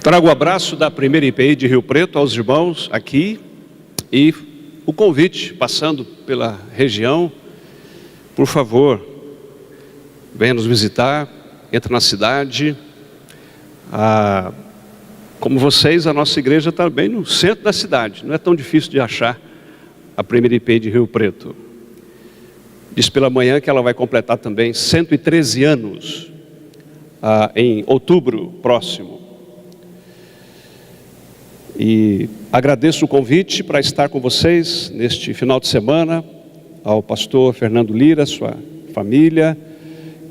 Trago o abraço da primeira IPI de Rio Preto aos irmãos aqui e o convite, passando pela região, por favor, venha nos visitar, entre na cidade. Como vocês, a nossa igreja está bem no centro da cidade, não é tão difícil de achar a primeira IPI de Rio Preto. Diz pela manhã que ela vai completar também 113 anos, em outubro próximo. E agradeço o convite para estar com vocês neste final de semana, ao pastor Fernando Lira, sua família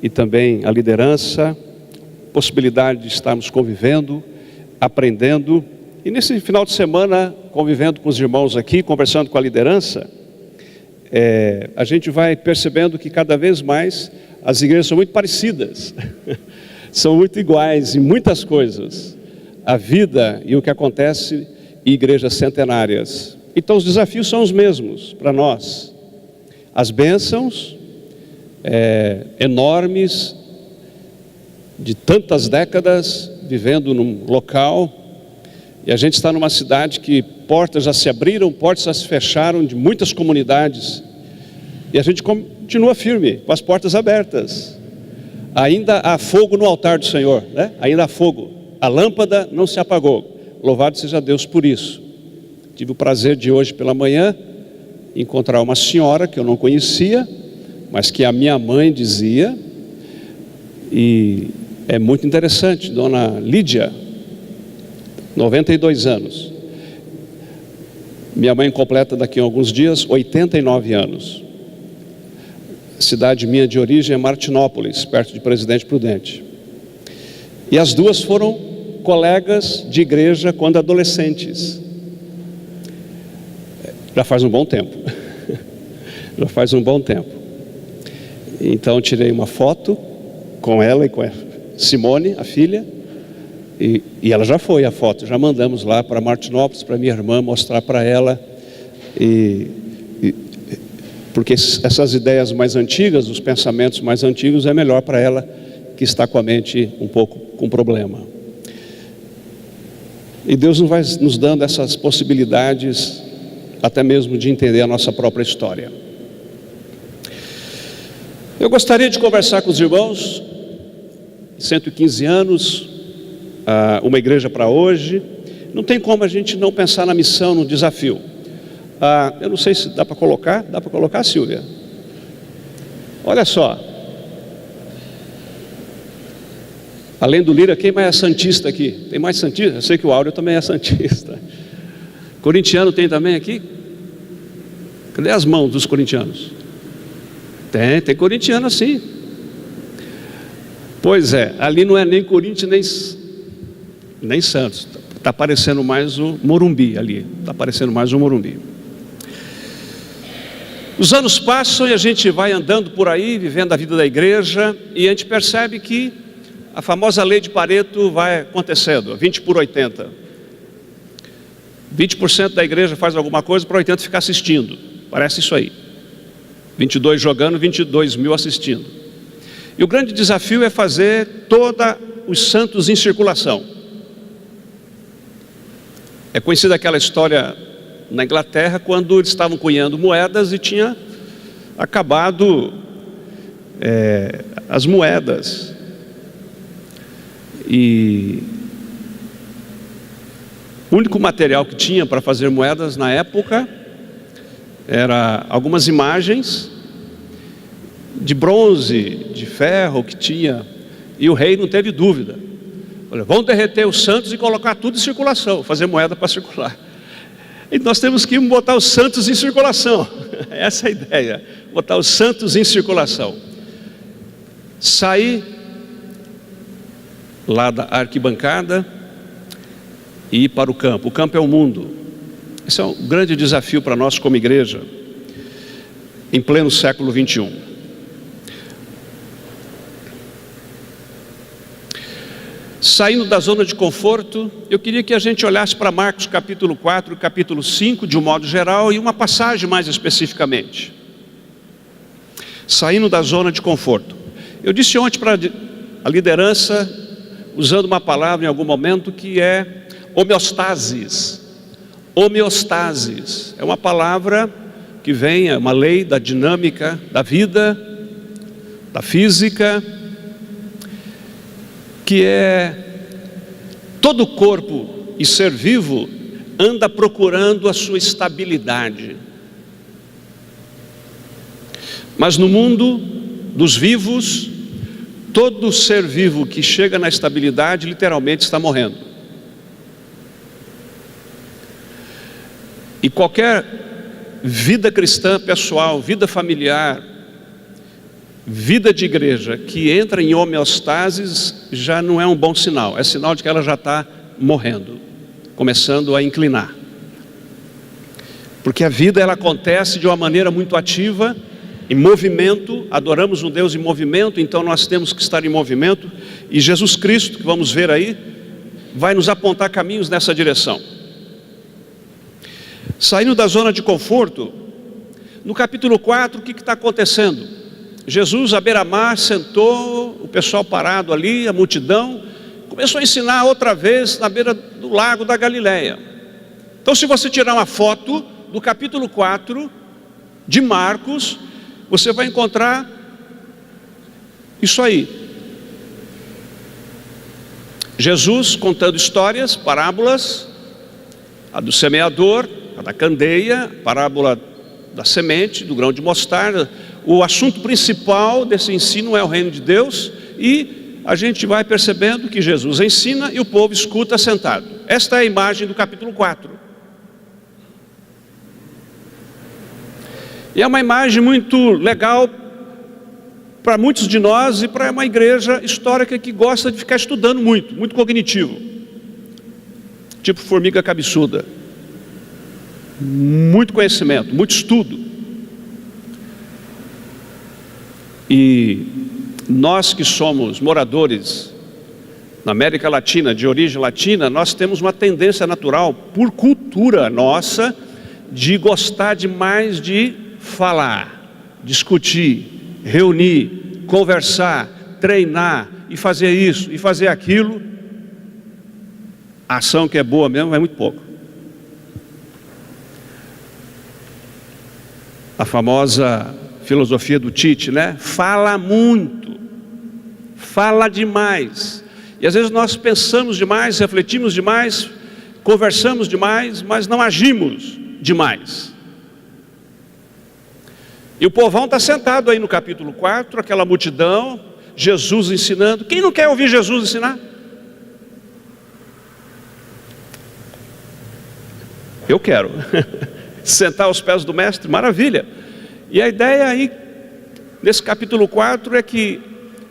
e também a liderança, possibilidade de estarmos convivendo, aprendendo, e nesse final de semana, convivendo com os irmãos aqui, conversando com a liderança, a gente vai percebendo que cada vez mais as igrejas são muito parecidas, são muito iguais em muitas coisas. A vida e o que acontece em igrejas centenárias. Então os desafios são os mesmos para nós. As bênçãos enormes, de tantas décadas, vivendo num local, e a gente está numa cidade que portas já se abriram, portas já se fecharam, de muitas comunidades, e a gente continua firme, com as portas abertas. Ainda há fogo no altar do Senhor, né? Ainda há fogo. A lâmpada não se apagou, louvado seja Deus por isso. Tive o prazer de hoje pela manhã encontrar uma senhora que eu não conhecia, mas que a minha mãe dizia, e é muito interessante, dona Lídia, 92 anos. Minha mãe completa daqui a alguns dias 89 anos. Cidade minha de origem é Martinópolis, perto de Presidente Prudente. E as duas foram colegas de igreja quando adolescentes. Já faz um bom tempo. Já faz um bom tempo. Então tirei uma foto com ela e com a Simone, a filha, e ela já foi a foto, já mandamos lá para Martinópolis, para minha irmã, mostrar para ela, porque essas ideias mais antigas, os pensamentos mais antigos, é melhor para ela que está com a mente um pouco com problema. E Deus vai nos dando essas possibilidades, até mesmo de entender a nossa própria história. Eu gostaria de conversar com os irmãos, 115 anos, uma igreja para hoje. Não tem como a gente não pensar na missão, no desafio. Eu não sei se dá para colocar, Silvia? Olha só. Além do Lira, quem mais é santista aqui? Tem mais santista? Eu sei que o Áureo também é santista. Corintiano tem também aqui? Cadê as mãos dos corintianos? Tem corintiano sim. Pois é, ali não é nem Corinthians nem Santos. Está parecendo mais o Morumbi ali. Está parecendo mais o Morumbi. Os anos passam e a gente vai andando por aí, vivendo a vida da igreja, e a gente percebe que a famosa lei de Pareto vai acontecendo, 20 por 80. 20% da igreja faz alguma coisa para 80 ficar assistindo. Parece isso aí. 22 jogando, 22 mil assistindo. E o grande desafio é fazer todos os santos em circulação. É conhecida aquela história na Inglaterra, quando eles estavam cunhando moedas e tinha acabado as moedas. E o único material que tinha para fazer moedas na época era algumas imagens de bronze, de ferro que tinha, e o rei não teve dúvida. Olha, vão derreter os santos e colocar tudo em circulação, fazer moeda para circular. E nós temos que botar os santos em circulação. Essa é a ideia, botar os santos em circulação. Sair lá da arquibancada e ir para o campo. O campo é o mundo. Esse é um grande desafio para nós como igreja, em pleno século 21. Saindo da zona de conforto, eu queria que a gente olhasse para Marcos capítulo 4, capítulo 5, de um modo geral, e uma passagem mais especificamente. Saindo da zona de conforto. Eu disse ontem para a liderança usando uma palavra em algum momento que é homeostasis. Homeostasis é uma palavra que vem, é uma lei da dinâmica da vida, da física, que é todo corpo e ser vivo anda procurando a sua estabilidade. Mas no mundo dos vivos, todo ser vivo que chega na estabilidade literalmente está morrendo. E qualquer vida cristã pessoal, vida familiar, vida de igreja que entra em homeostasis já não é um bom sinal, é sinal de que ela já está morrendo, começando a inclinar. Porque a vida ela acontece de uma maneira muito ativa, em movimento, adoramos um Deus em movimento, então nós temos que estar em movimento, e Jesus Cristo, que vamos ver aí, vai nos apontar caminhos nessa direção. Saindo da zona de conforto, no capítulo 4, o que está acontecendo? Jesus à beira-mar sentou, o pessoal parado ali, a multidão, começou a ensinar outra vez na beira do lago da Galileia. Então se você tirar uma foto do capítulo 4 de Marcos, você vai encontrar isso aí. Jesus contando histórias, parábolas, a do semeador, a da candeia, a parábola da semente, do grão de mostarda. O assunto principal desse ensino é o reino de Deus, e a gente vai percebendo que Jesus ensina e o povo escuta sentado. Esta é a imagem do capítulo 4. E é uma imagem muito legal para muitos de nós e para uma igreja histórica que gosta de ficar estudando muito, muito cognitivo. Tipo formiga cabeçuda. Muito conhecimento, muito estudo. E nós que somos moradores na América Latina, de origem latina, nós temos uma tendência natural, por cultura nossa, de gostar demais de falar, discutir, reunir, conversar, treinar, e fazer isso, e fazer aquilo. A ação que é boa mesmo é muito pouco. A famosa filosofia do Tite, né? Fala muito, fala demais. E às vezes nós pensamos demais, refletimos demais, conversamos demais, mas não agimos demais. E o povão está sentado aí no capítulo 4, aquela multidão, Jesus ensinando. Quem não quer ouvir Jesus ensinar? Eu quero. Sentar aos pés do mestre, maravilha. E a ideia aí, nesse capítulo 4, é que,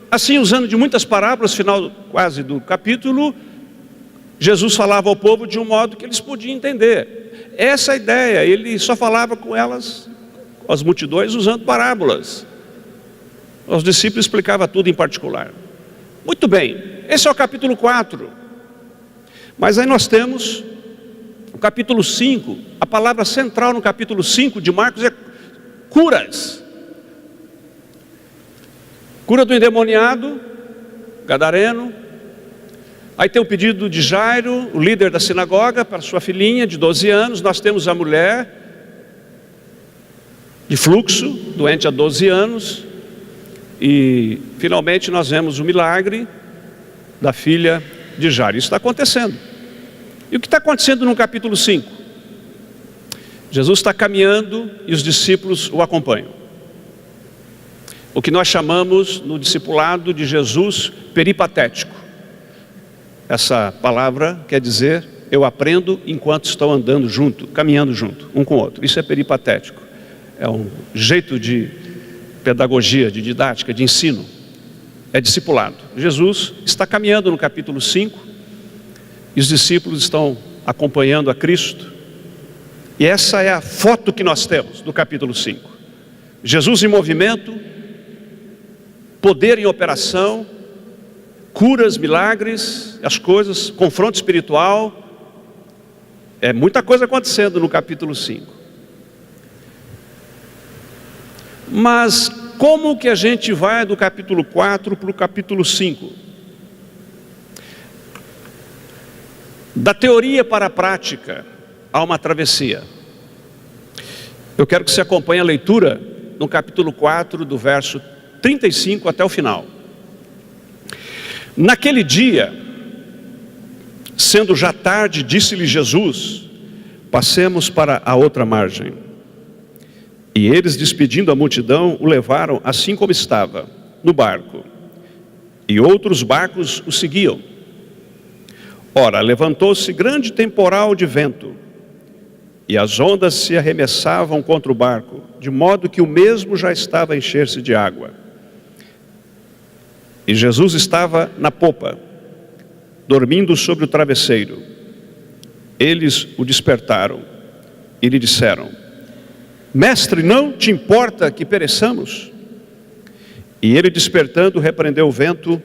assim, usando de muitas parábolas, final quase do capítulo, Jesus falava ao povo de um modo que eles podiam entender. Essa é a ideia, ele só falava com elas, com as multidões, usando parábolas. Os discípulos explicavam tudo em particular. Muito bem, esse é o capítulo 4. Mas aí nós temos o capítulo 5, a palavra central no capítulo 5 de Marcos é curas. Cura do endemoniado, gadareno. Aí tem o pedido de Jairo, o líder da sinagoga, para sua filhinha de 12 anos. Nós temos a mulher de fluxo, doente há 12 anos. E finalmente nós vemos o milagre da filha de Jairo. Isso está acontecendo. E o que está acontecendo no capítulo 5? Jesus está caminhando e os discípulos o acompanham. O que nós chamamos no discipulado de Jesus peripatético. Essa palavra quer dizer, eu aprendo enquanto estou andando junto, caminhando junto, um com o outro. Isso é peripatético. É um jeito de pedagogia, de didática, de ensino. É discipulado. Jesus está caminhando no capítulo 5 e os discípulos estão acompanhando a Cristo. E essa é a foto que nós temos do capítulo 5. Jesus em movimento, poder em operação, curas, milagres, as coisas, confronto espiritual. É muita coisa acontecendo no capítulo 5. Mas como que a gente vai do capítulo 4 para o capítulo 5? Da teoria para a prática, há uma travessia. Eu quero que você acompanhe a leitura no capítulo 4, do verso 35 até o final. Naquele dia, sendo já tarde, disse-lhe Jesus: passemos para a outra margem. E eles, despedindo a multidão, o levaram assim como estava, no barco. E outros barcos o seguiam. Ora, levantou-se grande temporal de vento, e as ondas se arremessavam contra o barco, de modo que o mesmo já estava a encher-se de água. E Jesus estava na popa, dormindo sobre o travesseiro. Eles o despertaram e lhe disseram: Mestre, não te importa que pereçamos? E ele, despertando, repreendeu o vento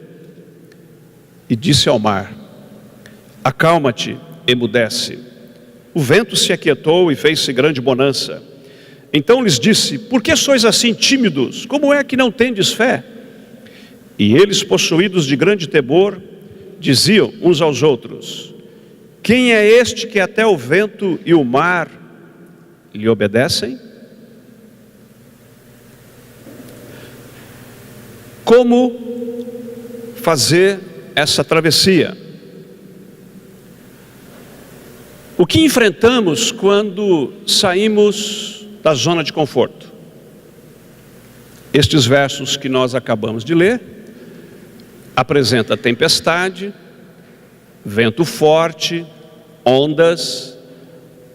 e disse ao mar: acalma-te, emudece. O vento se aquietou e fez-se grande bonança. Então lhes disse: por que sois assim tímidos? Como é que não tendes fé? E eles, possuídos de grande temor, diziam uns aos outros: quem é este que até o vento e o mar lhe obedecem? Como fazer essa travessia? O que enfrentamos quando saímos da zona de conforto? Estes versos que nós acabamos de ler apresenta tempestade, vento forte, ondas,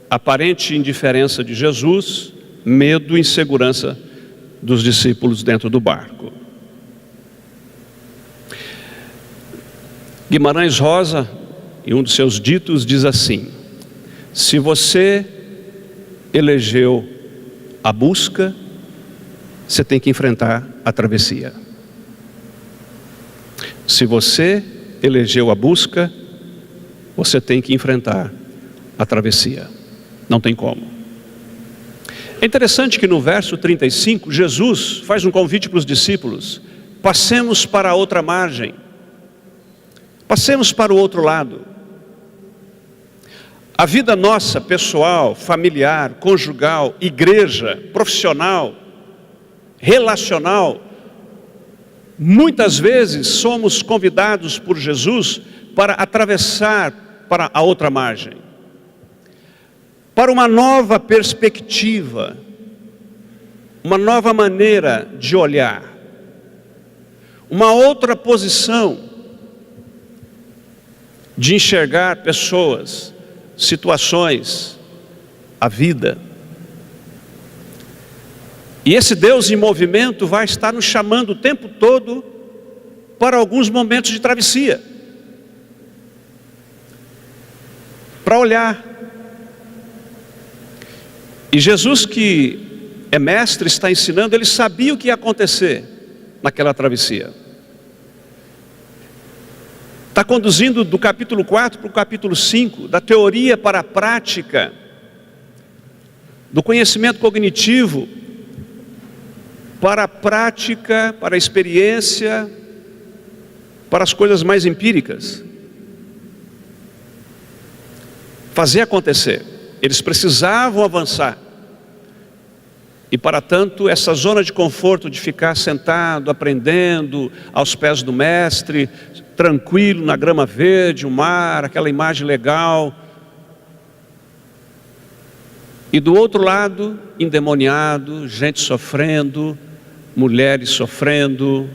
aparente indiferença de Jesus, medo e insegurança dos discípulos dentro do barco. Guimarães Rosa, em um dos seus ditos, diz assim: se você elegeu a busca, você tem que enfrentar a travessia. Se você elegeu a busca, você tem que enfrentar a travessia. Não tem como. É interessante que no verso 35, Jesus faz um convite para os discípulos: passemos para a outra margem. Passemos para o outro lado. A vida nossa, pessoal, familiar, conjugal, igreja, profissional, relacional, muitas vezes somos convidados por Jesus para atravessar para a outra margem, para uma nova perspectiva, uma nova maneira de olhar, uma outra posição de enxergar pessoas, situações, a vida. E esse Deus em movimento vai estar nos chamando o tempo todo para alguns momentos de travessia, para olhar. E Jesus, que é mestre, está ensinando, ele sabia o que ia acontecer naquela travessia. Está conduzindo do capítulo 4 para o capítulo 5, da teoria para a prática, do conhecimento cognitivo para a prática, para a experiência, para as coisas mais empíricas. Fazer acontecer. Eles precisavam avançar. E para tanto, essa zona de conforto de ficar sentado, aprendendo aos pés do mestre, tranquilo na grama verde, o mar, aquela imagem legal. E do outro lado, endemoniado, gente sofrendo, mulheres sofrendo,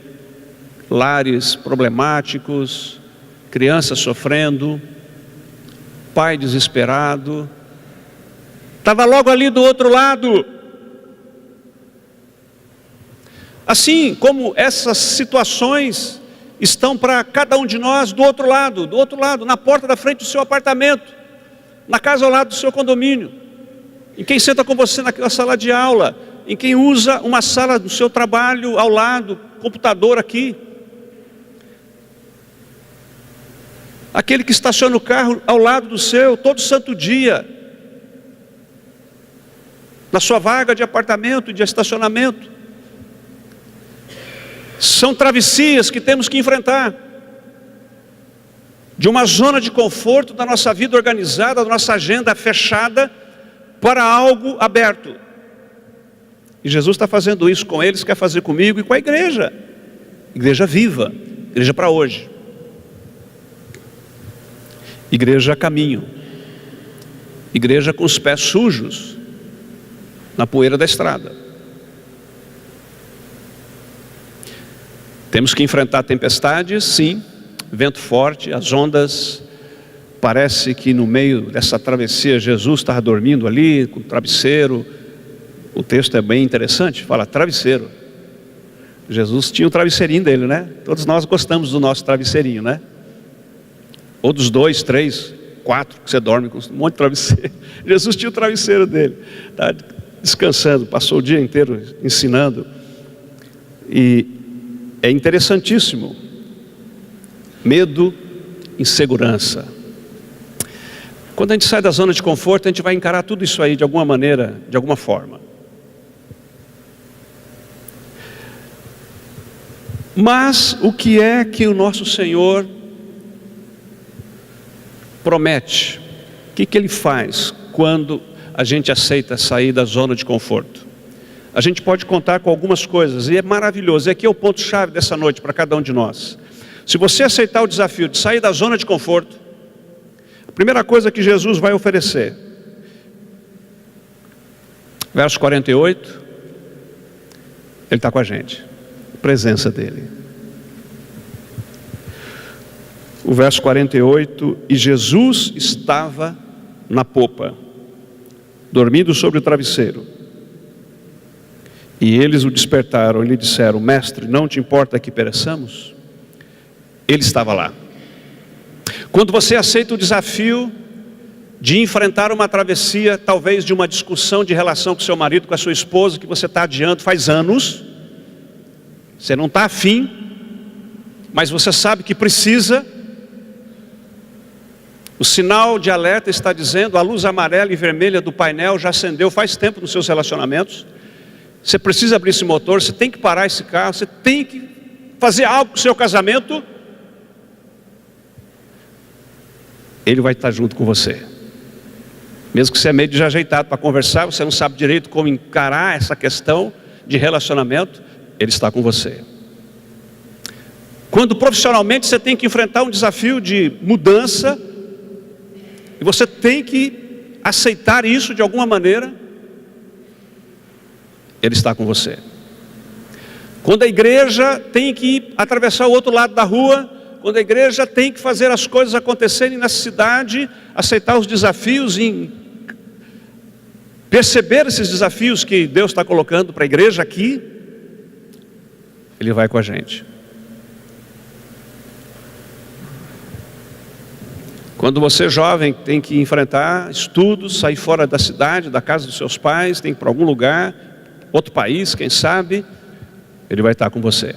lares problemáticos, crianças sofrendo, pai desesperado. Estava logo ali do outro lado. Assim como essas situações estão para cada um de nós do outro lado, na porta da frente do seu apartamento, na casa ao lado do seu condomínio, em quem senta com você naquela sala de aula, em quem usa uma sala do seu trabalho ao lado, computador aqui. Aquele que estaciona o carro ao lado do seu, todo santo dia, na sua vaga de apartamento, de estacionamento. São travessias que temos que enfrentar. de uma zona de conforto da nossa vida organizada, da nossa agenda fechada, para algo aberto. E Jesus está fazendo isso com eles, quer fazer comigo e com a igreja. Igreja viva, igreja para hoje. Igreja a caminho. Igreja com os pés sujos na poeira da estrada. Temos que enfrentar tempestades, sim, vento forte, as ondas. Parece que no meio dessa travessia Jesus estava dormindo ali com o travesseiro. O texto é bem interessante, fala travesseiro. Jesus tinha um travesseirinho dele, né? Todos nós gostamos do nosso travesseirinho, né? Ou dos 2, 3, 4 que você dorme com um monte de travesseiro. Jesus tinha o travesseiro dele, tá descansando, passou o dia inteiro ensinando. E é interessantíssimo. Medo, insegurança. Quando a gente sai da zona de conforto, a gente vai encarar tudo isso aí de alguma maneira, de alguma forma. Mas o que é que o nosso Senhor promete? O que Ele faz quando a gente aceita sair da zona de conforto? A gente pode contar com algumas coisas, e é maravilhoso. E aqui é o ponto-chave dessa noite para cada um de nós. Se você aceitar o desafio de sair da zona de conforto, a primeira coisa que Jesus vai oferecer, verso 48, Ele está com a gente, a presença dEle. O verso 48, e Jesus estava na popa, dormindo sobre o travesseiro. E eles o despertaram e lhe disseram: Mestre, não te importa que pereçamos? Ele estava lá. Quando você aceita o desafio de enfrentar uma travessia, talvez de uma discussão de relação com seu marido, com a sua esposa, que você está adiando faz anos, você não está afim, mas você sabe que precisa. O sinal de alerta está dizendo, a luz amarela e vermelha do painel já acendeu faz tempo nos seus relacionamentos. Você precisa abrir esse motor, você tem que parar esse carro, você tem que fazer algo com o seu casamento. Ele vai estar junto com você. Mesmo que você é meio desajeitado para conversar, você não sabe direito como encarar essa questão de relacionamento, Ele está com você. Quando profissionalmente você tem que enfrentar um desafio de mudança, e você tem que aceitar isso de alguma maneira, Ele está com você. Quando a igreja tem que atravessar o outro lado da rua, quando a igreja tem que fazer as coisas acontecerem na cidade, aceitar os desafios, e perceber esses desafios que Deus está colocando para a igreja aqui, Ele vai com a gente. Quando você jovem tem que enfrentar estudos, sair fora da cidade, da casa dos seus pais, tem que ir para algum lugar, outro país, quem sabe, Ele vai estar com você.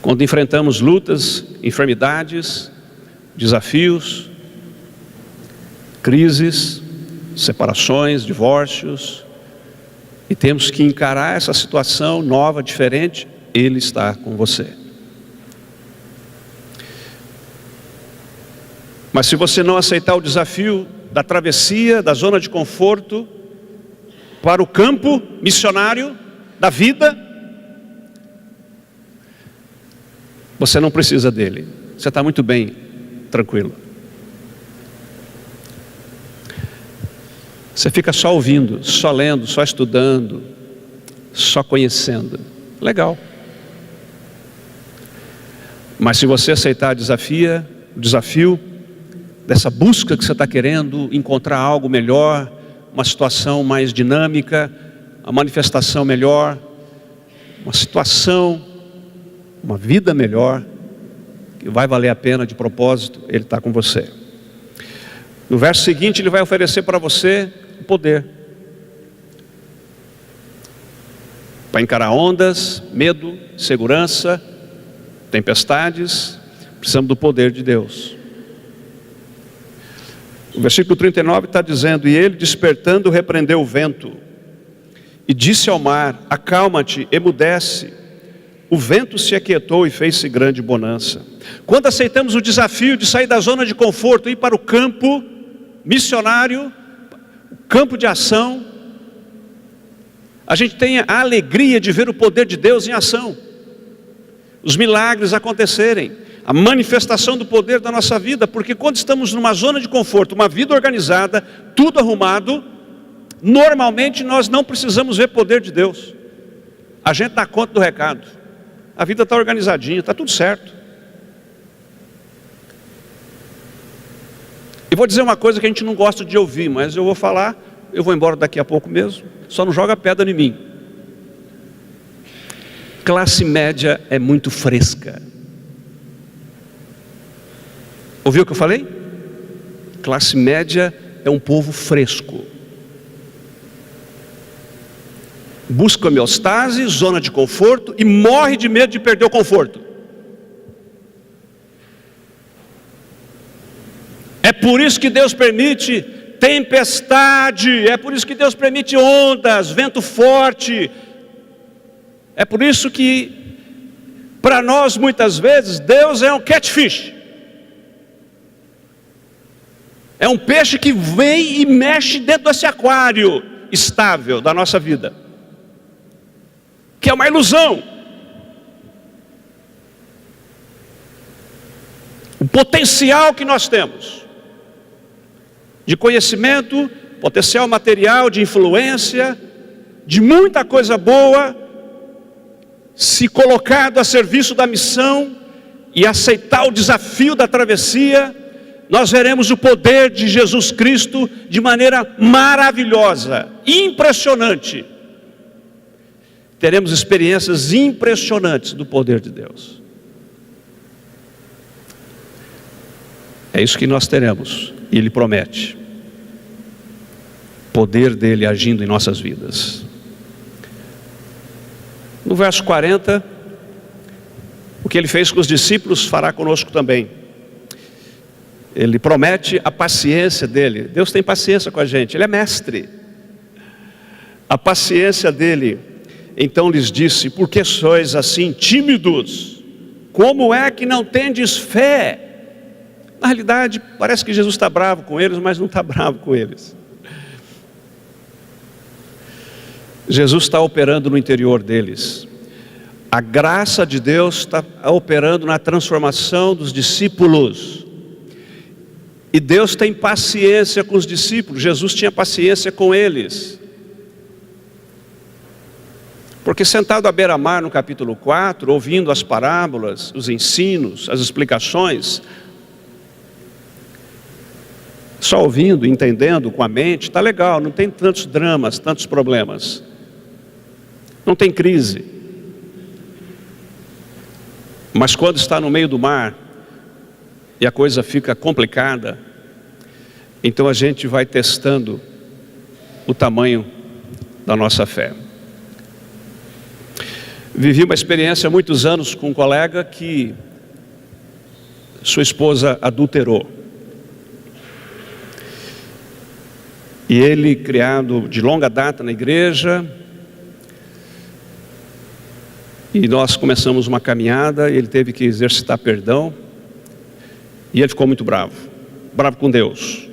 Quando enfrentamos lutas, enfermidades, desafios, crises, separações, divórcios, e temos que encarar essa situação nova, diferente, Ele está com você. Mas se você não aceitar o desafio da travessia, da zona de conforto, para o campo missionário da vida, você não precisa dele. Você está muito bem, tranquilo. Você fica só ouvindo, só lendo, só estudando, só conhecendo. Legal. Mas se você aceitar o desafio dessa busca que você está querendo, encontrar algo melhor, uma situação mais dinâmica, uma manifestação melhor, uma situação, uma vida melhor, que vai valer a pena de propósito, Ele está com você. No verso seguinte, Ele vai oferecer para você o poder para encarar ondas, medo, segurança, tempestades. Precisamos do poder de Deus. O versículo 39 está dizendo: e ele, despertando, repreendeu o vento e disse ao mar: acalma-te, emudece. o vento se aquietou e fez-se grande bonança. Quando aceitamos o desafio de sair da zona de conforto e ir para o campo missionário, campo de ação, a gente tem a alegria de ver o poder de Deus em ação, os milagres acontecerem, a manifestação do poder da nossa vida, porque quando estamos numa zona de conforto, uma vida organizada, tudo arrumado, normalmente nós não precisamos ver poder de Deus, a gente dá conta do recado, a vida está organizadinha, está tudo certo. E vou dizer uma coisa que a gente não gosta de ouvir, mas eu vou falar, eu vou embora daqui a pouco mesmo, só não joga pedra em mim. Classe média é muito fresca. Ouviu o que eu falei? Classe média é um povo fresco. Busca homeostase, zona de conforto e morre de medo de perder o conforto. É por isso que Deus permite tempestade, é por isso que Deus permite ondas, vento forte. É por isso que, para nós muitas vezes, Deus é um catfish. É um peixe que vem e mexe dentro desse aquário estável da nossa vida, que é uma ilusão. O potencial que nós temos de conhecimento, potencial material, de influência, de muita coisa boa, se colocado a serviço da missão e aceitar o desafio da travessia, nós veremos o poder de Jesus Cristo de maneira maravilhosa, impressionante. Teremos experiências impressionantes do poder de Deus. É isso que nós teremos, e Ele promete. Poder dele agindo em nossas vidas. No verso 40, o que Ele fez com os discípulos fará conosco também. Ele promete a paciência dele. Deus tem paciência com a gente, Ele é mestre. A paciência dele. Então lhes disse: por que sois assim tímidos? Como é que não tendes fé? Na realidade, parece que Jesus está bravo com eles, mas não está bravo com eles. Jesus está operando no interior deles. A graça de Deus está operando na transformação dos discípulos. E Deus tem paciência com os discípulos. Jesus tinha paciência com eles. Porque sentado à beira-mar no capítulo 4, ouvindo as parábolas, os ensinos, as explicações, só ouvindo, entendendo com a mente, está legal, não tem tantos dramas, tantos problemas. Não tem crise. Mas quando está no meio do mar e a coisa fica complicada, então a gente vai testando o tamanho da nossa fé. Vivi uma experiência há muitos anos com um colega que sua esposa adulterou. E ele, criado de longa data na igreja, e nós começamos uma caminhada, e ele teve que exercitar perdão, e ele ficou muito bravo com Deus,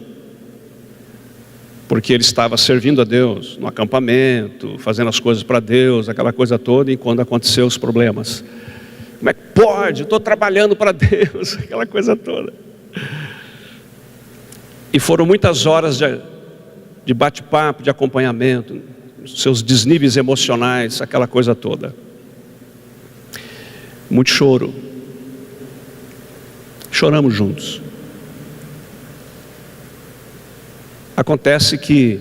porque ele estava servindo a Deus no acampamento, fazendo as coisas para Deus, aquela coisa toda, e quando aconteceu os problemas, como é que pode? Eu estou trabalhando para Deus, aquela coisa toda. E foram muitas horas de bate-papo, de acompanhamento, seus desníveis emocionais, aquela coisa toda. Muito choro. Choramos juntos. Acontece que,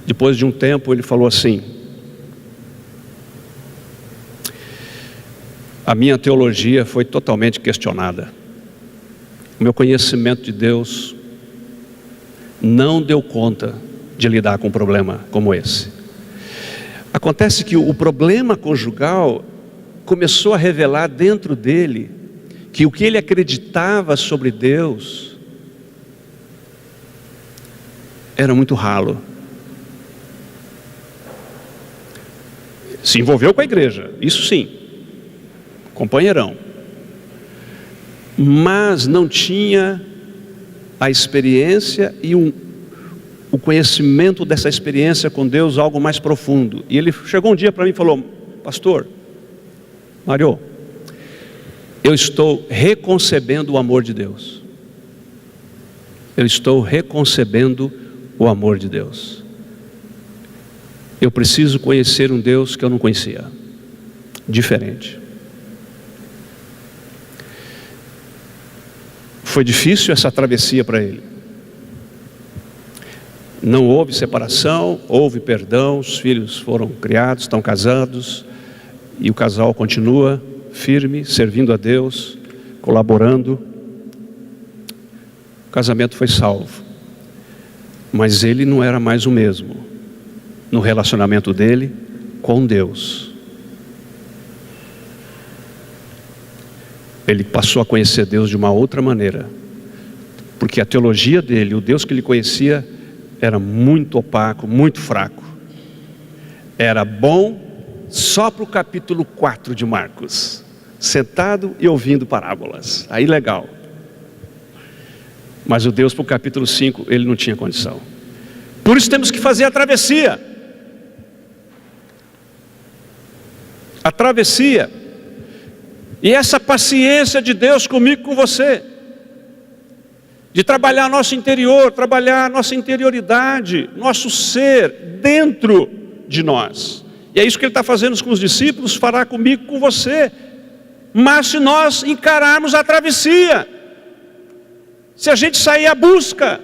depois de um tempo, ele falou assim: a minha teologia foi totalmente questionada. O meu conhecimento de Deus não deu conta de lidar com um problema como esse. Acontece que o problema conjugal começou a revelar dentro dele que o que ele acreditava sobre Deus era muito ralo. Se envolveu com a igreja, isso sim, companheirão, mas não tinha a experiência e o conhecimento dessa experiência com Deus, algo mais profundo. E ele chegou um dia para mim e falou: pastor Mário, eu estou reconcebendo o amor de Deus. Eu estou reconcebendo o amor de Deus. Eu preciso conhecer um Deus que eu não conhecia, diferente. Foi difícil essa travessia para ele. Não houve separação, houve perdão, os filhos foram criados, estão casados, e o casal continua firme, servindo a Deus, colaborando. O casamento foi salvo, mas ele não era mais o mesmo no relacionamento dele com Deus. Ele passou a conhecer Deus de uma outra maneira, porque a teologia dele, o Deus que ele conhecia, era muito opaco, muito fraco. Era bom só para o capítulo 4 de Marcos, sentado e ouvindo parábolas, aí legal. Mas o Deus para o capítulo 5, ele não tinha condição. Por isso temos que fazer a travessia. A travessia. E essa paciência de Deus comigo, com você, de trabalhar nosso interior, trabalhar nossa interioridade, nosso ser dentro de nós. E é isso que ele está fazendo com os discípulos, fará comigo, com você. Mas se nós encararmos a travessia, se a gente sair à busca,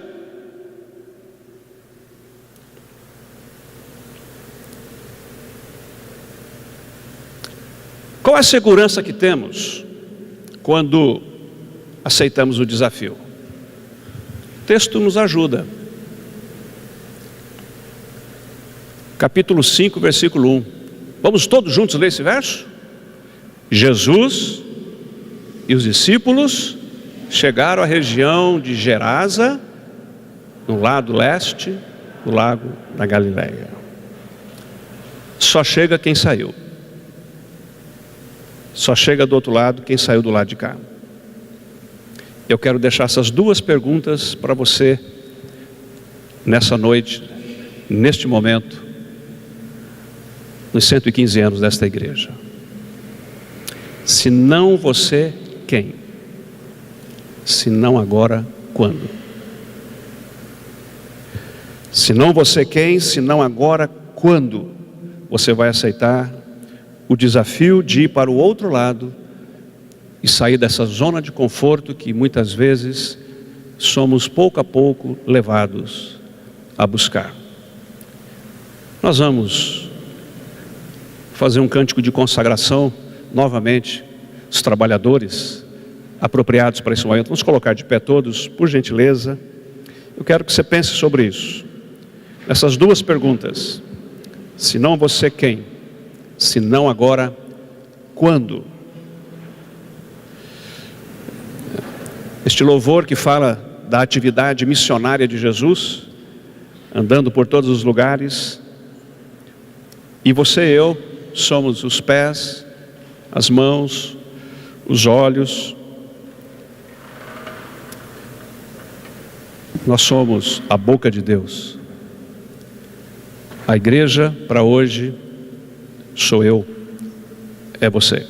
qual é a segurança que temos quando aceitamos o desafio? O texto nos ajuda. Capítulo 5, versículo 1. Vamos todos juntos ler esse verso? Jesus e os discípulos chegaram à região de Gerasa, no lado leste do lago da Galileia. Só chega quem saiu. Só chega do outro lado quem saiu do lado de cá. Eu quero deixar essas duas perguntas para você nessa noite, neste momento, nos 115 anos desta igreja. Se não você, quem? Se não agora, quando? Se não você, quem? Se não agora, quando? Você vai aceitar o desafio de ir para o outro lado e sair dessa zona de conforto que muitas vezes somos pouco a pouco levados a buscar. Nós vamos fazer um cântico de consagração novamente, os trabalhadores apropriados para esse momento. Vamos colocar de pé todos, por gentileza. Eu quero que você pense sobre isso. Essas duas perguntas. Se não você, quem? Se não agora, quando? Este louvor que fala da atividade missionária de Jesus, andando por todos os lugares, e você e eu somos os pés, as mãos, os olhos. Nós somos a boca de Deus. A igreja para hoje sou eu, é você.